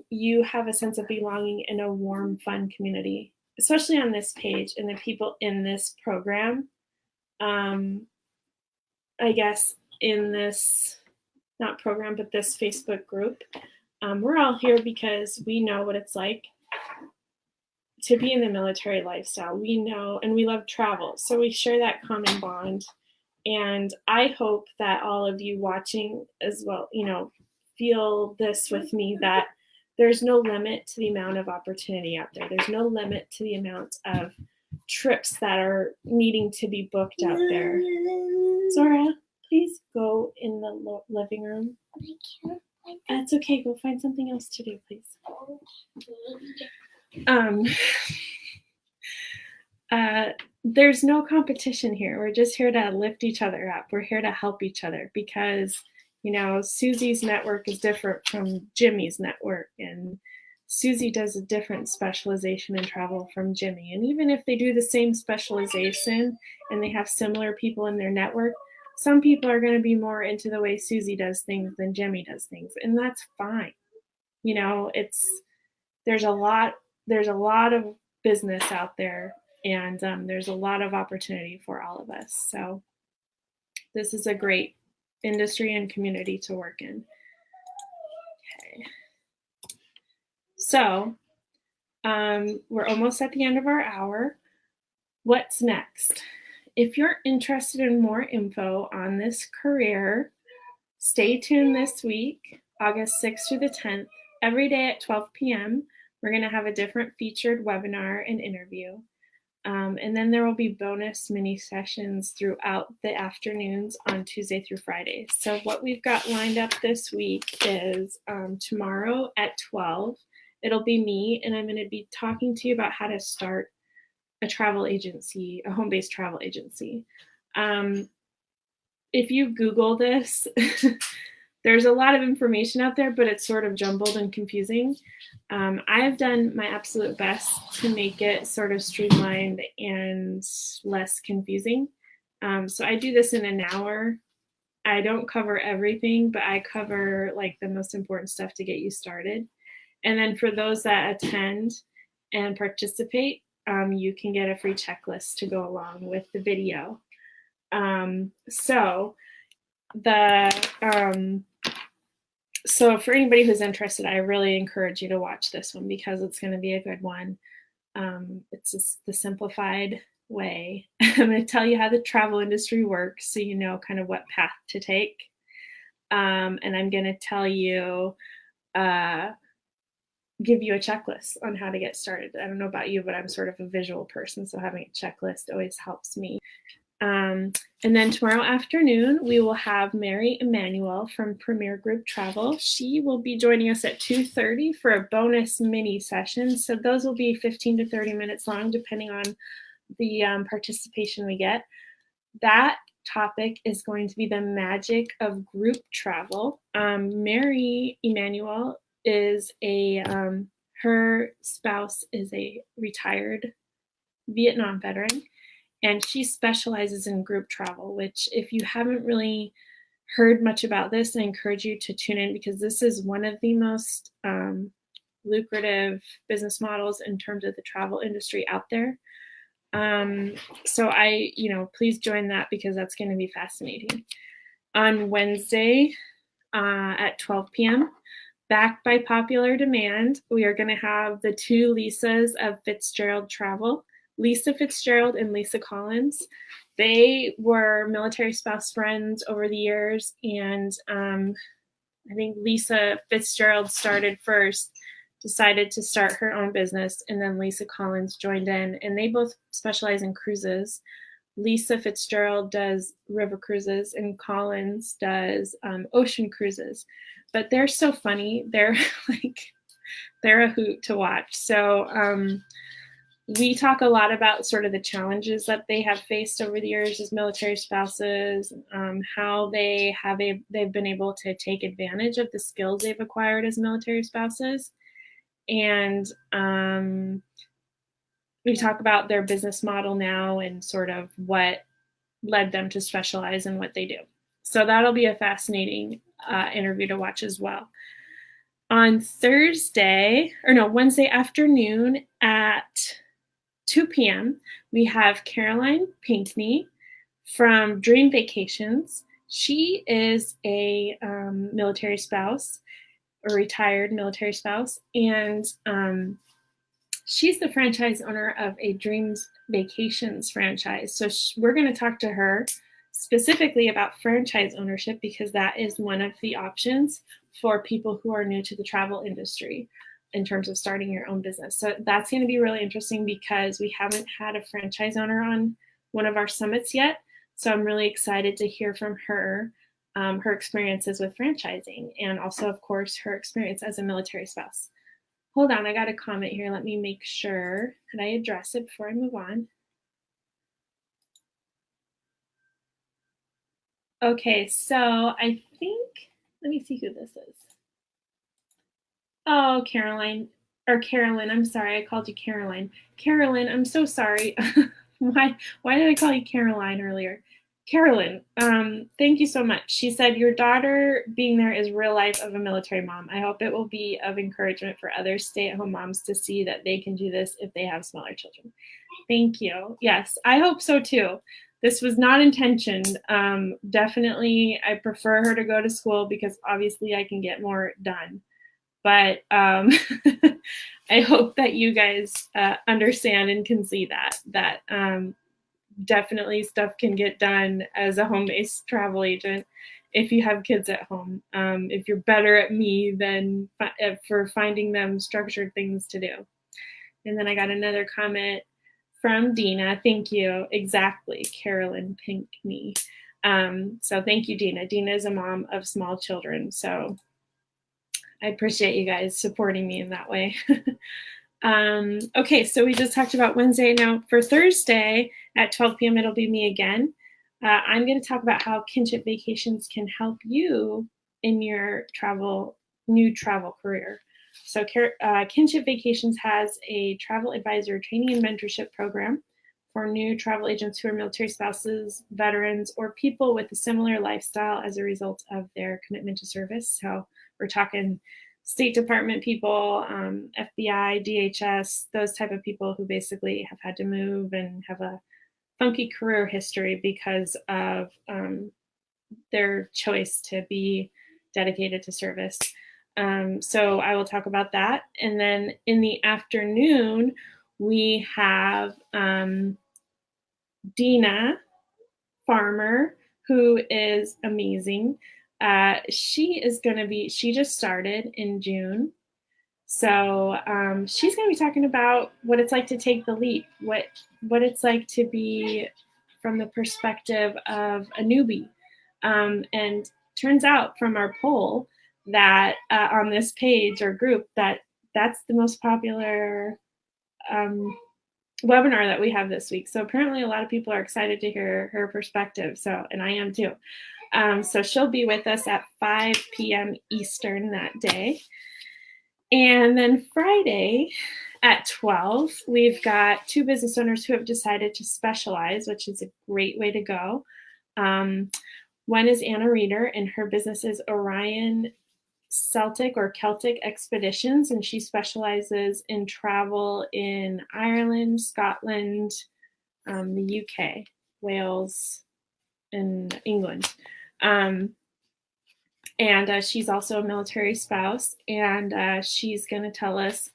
you have a sense of belonging in a warm, fun community, especially on this page and the people in this program. I guess in this, not program, but this Facebook group, we're all here because we know what it's like to be in the military lifestyle. We know, and we love travel. So we share that common bond. And I hope that all of you watching as well, feel this with me, that there's no limit to the amount of opportunity out there. There's no limit to the amount of trips that are needing to be booked out there. Zora, please go in the living room. I can't. That's okay. Go find something else to do, please. There's no competition here. We're just here to lift each other up. We're here to help each other because, Susie's network is different from Jimmy's network, and Susie does a different specialization in travel from Jimmy. And even if they do the same specialization and they have similar people in their network, some people are going to be more into the way Susie does things than Jimmy does things, and that's fine. There's a lot of business out there, and there's a lot of opportunity for all of us. So this is a great industry and community to work in. Okay. So we're almost at the end of our hour. What's next? If you're interested in more info on this career, stay tuned this week, August 6th through the 10th, every day at 12 p.m. We're going to have a different featured webinar and interview. And then there will be bonus mini sessions throughout the afternoons on Tuesday through Friday. So what we've got lined up this week is tomorrow at 12. It'll be me, and I'm going to be talking to you about how to start a travel agency, a home-based travel agency. If you Google this, there's a lot of information out there, but it's sort of jumbled and confusing. I have done my absolute best to make it sort of streamlined and less confusing. So I do this in an hour. I don't cover everything, but I cover like the most important stuff to get you started. And then for those that attend and participate, you can get a free checklist to go along with the video. So for anybody who's interested, I really encourage you to watch this one because it's going to be a good one. It's just the simplified way. I'm going to tell you how the travel industry works so you know kind of what path to take. And I'm going to tell you, give you a checklist on how to get started. I don't know about you, but I'm sort of a visual person, so having a checklist always helps me. And then tomorrow afternoon, we will have Mary Emanuel from Premier Group Travel. She will be joining us at 2:30 for a bonus mini session. So those will be 15 to 30 minutes long, depending on the participation we get. That topic is going to be the magic of group travel. Mary Emanuel is her spouse is a retired Vietnam veteran. And she specializes in group travel, which if you haven't really heard much about this, I encourage you to tune in because this is one of the most lucrative business models in terms of the travel industry out there. So please join that because that's going to be fascinating. On Wednesday at 12 p.m., back by popular demand, we are going to have the two Lisas of Fitzgerald Travel, Lisa Fitzgerald and Lisa Collins. They were military spouse friends over the years, and I think Lisa Fitzgerald started first, decided to start her own business, and then Lisa Collins joined in, and they both specialize in cruises. Lisa Fitzgerald does river cruises, and Collins does ocean cruises. But they're so funny. They're they're a hoot to watch. So we talk a lot about sort of the challenges that they have faced over the years as military spouses, how they've been able to take advantage of the skills they've acquired as military spouses. And we talk about their business model now and sort of what led them to specialize in what they do. So that'll be a fascinating interview to watch as well. On Wednesday afternoon at 2 p.m., we have Caroline Pinkney from Dream Vacations. She is a military spouse, a retired military spouse, and she's the franchise owner of a Dreams Vacations franchise. So we're going to talk to her specifically about franchise ownership because that is one of the options for people who are new to the travel industry in terms of starting your own business. So that's going to be really interesting because we haven't had a franchise owner on one of our summits yet. So I'm really excited to hear from her, her experiences with franchising, and also, of course, her experience as a military spouse. Hold on, I got a comment here. Let me make sure that I address it before I move on. Okay, so I think, let me see who this is. Oh, Caroline, or Carolyn, I'm sorry, I called you Caroline. Carolyn, I'm so sorry. Why did I call you Caroline earlier? Carolyn, thank you so much. She said, your daughter being there is real life of a military mom. I hope it will be of encouragement for other stay-at-home moms to see that they can do this if they have smaller children. Thank you. Yes, I hope so too. This was not intentioned. Definitely, I prefer her to go to school because obviously I can get more done. But I hope that you guys understand and can see that definitely stuff can get done as a home-based travel agent if you have kids at home. If you're better at me than for finding them structured things to do. And then I got another comment from Dina. Thank you. Exactly. Carolyn Pinkney. So thank you, Dina. Dina is a mom of small children. So I appreciate you guys supporting me in that way. Okay, so we just talked about Wednesday. Now for Thursday at 12 p.m., it'll be me again. I'm going to talk about how Kinship Vacations can help you in your new travel career. So Kinship Vacations has a travel advisor training and mentorship program for new travel agents who are military spouses, veterans, or people with a similar lifestyle as a result of their commitment to service. So we're talking State Department people, FBI, DHS, those type of people who basically have had to move and have a funky career history because of their choice to be dedicated to service. So I will talk about that. And then in the afternoon, we have Dina Farmer, who is amazing. She just started in June. So she's going to be talking about what it's like to take the leap, what it's like to be from the perspective of a newbie. And turns out from our poll that on this page or group that's the most popular webinar that we have this week. So apparently a lot of people are excited to hear her perspective. So, and I am too. So she'll be with us at 5 p.m. Eastern that day. And then Friday At 12, we've got 2 business owners who have decided to specialize, which is a great way to go. One is Anna Reeder, and her business is Orion Celtic or Celtic Expeditions, and she specializes in travel in Ireland, Scotland, the UK, Wales, and England. And she's also a military spouse, and she's going to tell us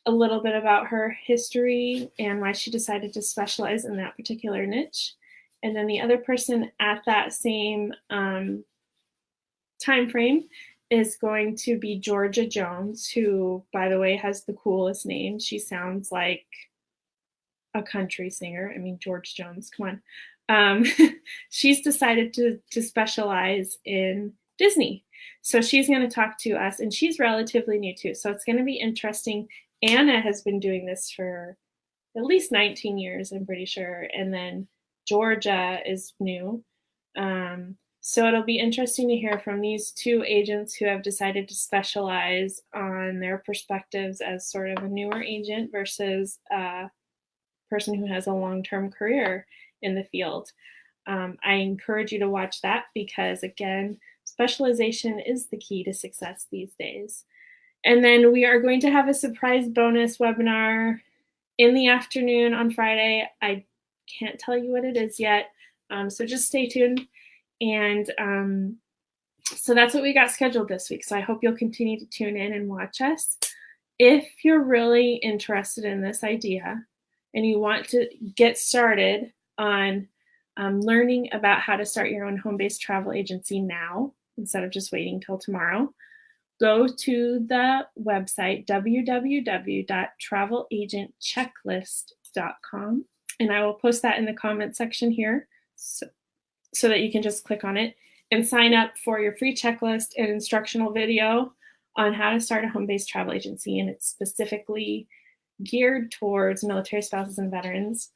a little bit about her history and why she decided to specialize in that particular niche. And then the other person at that same time frame is going to be Georgia Jones, who, by the way, has the coolest name. She sounds like a country singer. I mean, George Jones, come on. She's decided to specialize in Disney. So she's going to talk to us, and she's relatively new too. So it's going to be interesting. Anna has been doing this for at least 19 years, I'm pretty sure. And then Georgia is new. So it'll be interesting to hear from these 2 agents who have decided to specialize on their perspectives as sort of a newer agent versus a person who has a long-term career in the field. I encourage you to watch that because, again, specialization is the key to success these days. And then we are going to have a surprise bonus webinar in the afternoon on Friday. I can't tell you what it is yet, so just stay tuned. And so that's what we got scheduled this week. So I hope you'll continue to tune in and watch us. If you're really interested in this idea and you want to get started on learning about how to start your own home-based travel agency now, instead of just waiting till tomorrow, go to the website www.travelagentchecklist.com, and I will post that in the comment section here so that you can just click on it and sign up for your free checklist and instructional video on how to start a home-based travel agency. And it's specifically geared towards military spouses and veterans,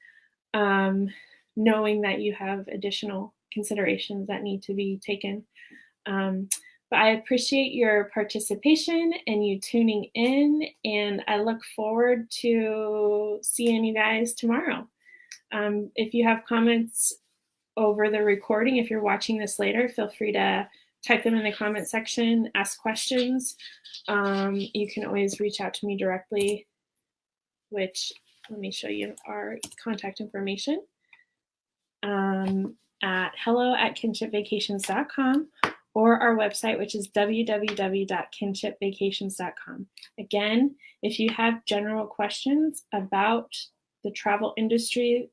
knowing that you have additional considerations that need to be taken. But I appreciate your participation and you tuning in, and I look forward to seeing you guys tomorrow. If you have comments over the recording, if you're watching this later, feel free to type them in the comment section, ask questions. You can always reach out to me directly, which, let me show you our contact information, at hello@kinshipvacations.com, or our website, which is www.kinshipvacations.com. Again, if you have general questions about the travel industry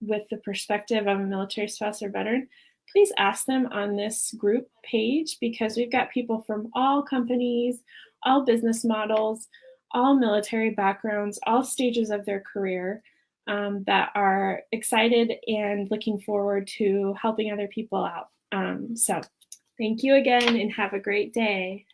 with the perspective of a military spouse or veteran, please ask them on this group page, because we've got people from all companies, all business models, all military backgrounds, all stages of their career, that are excited and looking forward to helping other people out. So thank you again and have a great day.